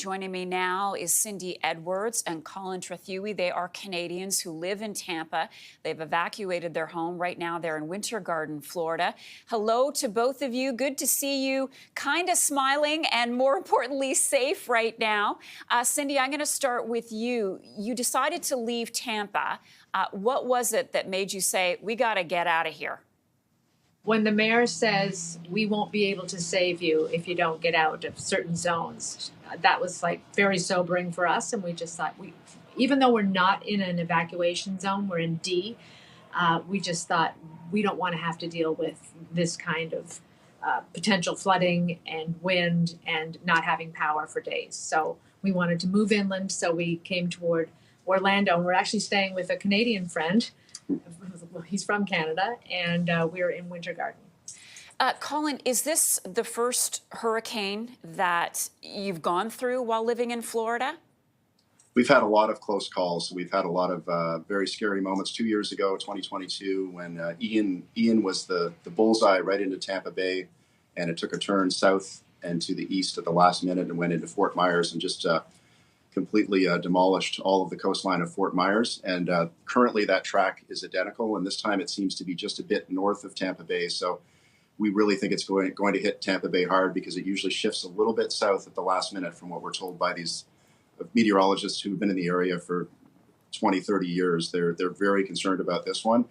Joining me now is Cyndi Edwards and Colin Trethewey. They are Canadians who live in Tampa. They've evacuated their home. Right now, they're in Winter Garden, Florida. Hello to both of you. Good to see you kind of smiling and, more importantly, safe right now. Cyndi, I'm going to start with you. You decided to leave Tampa. What was it that made you say, we got to get out of here? When the mayor says we won't be able to save you if you don't get out of certain zones, that was like very sobering for us. And we just thought, even though we're not in an evacuation zone, we're in D, we just thought we don't want to have to deal with this kind of potential flooding and wind and not having power for days. So we wanted to move inland. So we came toward Orlando, and we're actually staying with a Canadian friend. He's from Canada, and we're in Winter Garden. Colin, is this the first hurricane that you've gone through while living in Florida? We've had a lot of close calls. We've had a lot of very scary moments. 2 years ago, 2022, when Ian was the bullseye right into Tampa Bay, and it took a turn south and to the east at the last minute and went into Fort Myers and just completely demolished all of the coastline of Fort Myers. And currently that track is identical. And this time it seems to be just a bit north of Tampa Bay. So we really think it's going to hit Tampa Bay hard, because it usually shifts a little bit south at the last minute, from what we're told by these meteorologists who've been in the area for 20, 30 years. They're very concerned about this one.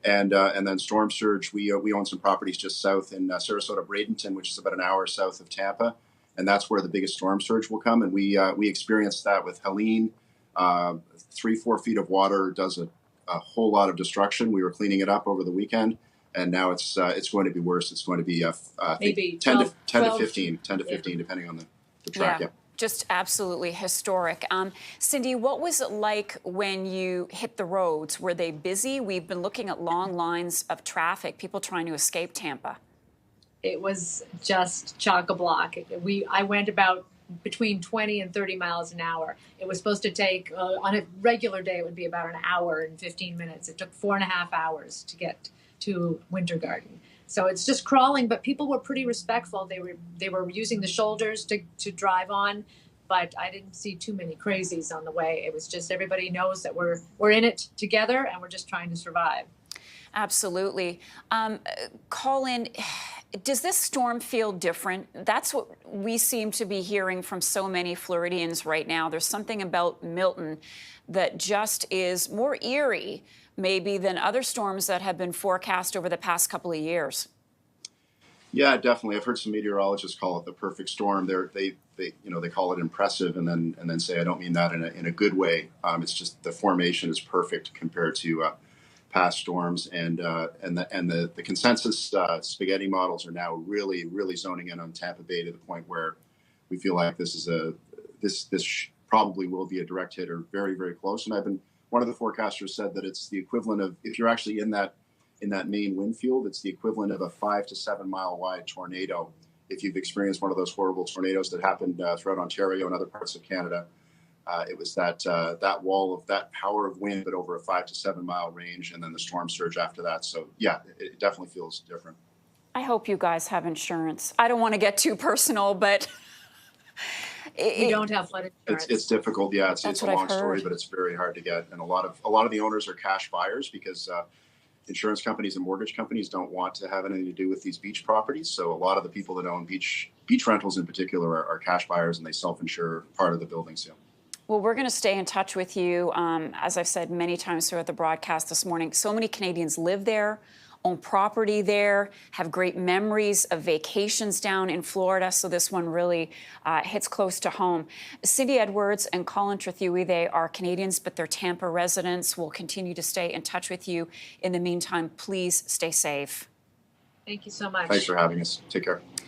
And then storm surge, we own some properties just south in Sarasota, Bradenton, which is about an hour south of Tampa. And that's where the biggest storm surge will come. And we experienced that with Helene. 3-4 feet of water does a whole lot of destruction. We were cleaning it up over the weekend, and now it's going to be worse. It's going to be maybe 10 to 15, depending on the track. Yeah. Just absolutely historic. Cyndi, what was it like when you hit the roads? Were they busy? We've been looking at long lines of traffic, people trying to escape Tampa. It was just chock-a-block. I went about between 20 and 30 miles an hour. It was supposed to take, on a regular day, it would be about an hour and 15 minutes. It took 4.5 hours to get to Winter Garden. So it's just crawling, but people were pretty respectful. They were using the shoulders to drive on, but I didn't see too many crazies on the way. It was just everybody knows that we're in it together, and we're just trying to survive. Absolutely. Colin, does this storm feel different? That's what we seem to be hearing from so many Floridians right now. There's something about Milton that just is more eerie, maybe, than other storms that have been forecast over the past couple of years. Yeah, definitely. I've heard some meteorologists call it the perfect storm. They call it impressive, and then say, I don't mean that in a good way. It's just the formation is perfect compared to past storms, and the consensus spaghetti models are now really zoning in on Tampa Bay to the point where we feel like this probably will be a direct hit, or very, very close. And one of the forecasters said that it's the equivalent of, if you're actually in that main wind field, it's the equivalent of a 5 to 7 mile wide tornado. If you've experienced one of those horrible tornadoes that happened throughout Ontario and other parts of Canada, it was that wall of that power of wind, but over a 5 to 7 mile range, and then the storm surge after that. So yeah, it definitely feels different. I hope you guys have insurance. I don't want to get too personal, but we don't have flood insurance. It's difficult. Yeah, it's a long story, but it's very hard to get. And a lot of the owners are cash buyers, because insurance companies and mortgage companies don't want to have anything to do with these beach properties. So a lot of the people that own beach rentals in particular are cash buyers, and they self-insure part of the buildings. Yeah. Well, we're going to stay in touch with you. As I've said many times throughout the broadcast this morning, so many Canadians live there, own property there, have great memories of vacations down in Florida. So this one really hits close to home. Cyndi Edwards and Colin Trethewey, they are Canadians, but they're Tampa residents. We'll continue to stay in touch with you. In the meantime, please stay safe. Thank you so much. Thanks for having us. Take care.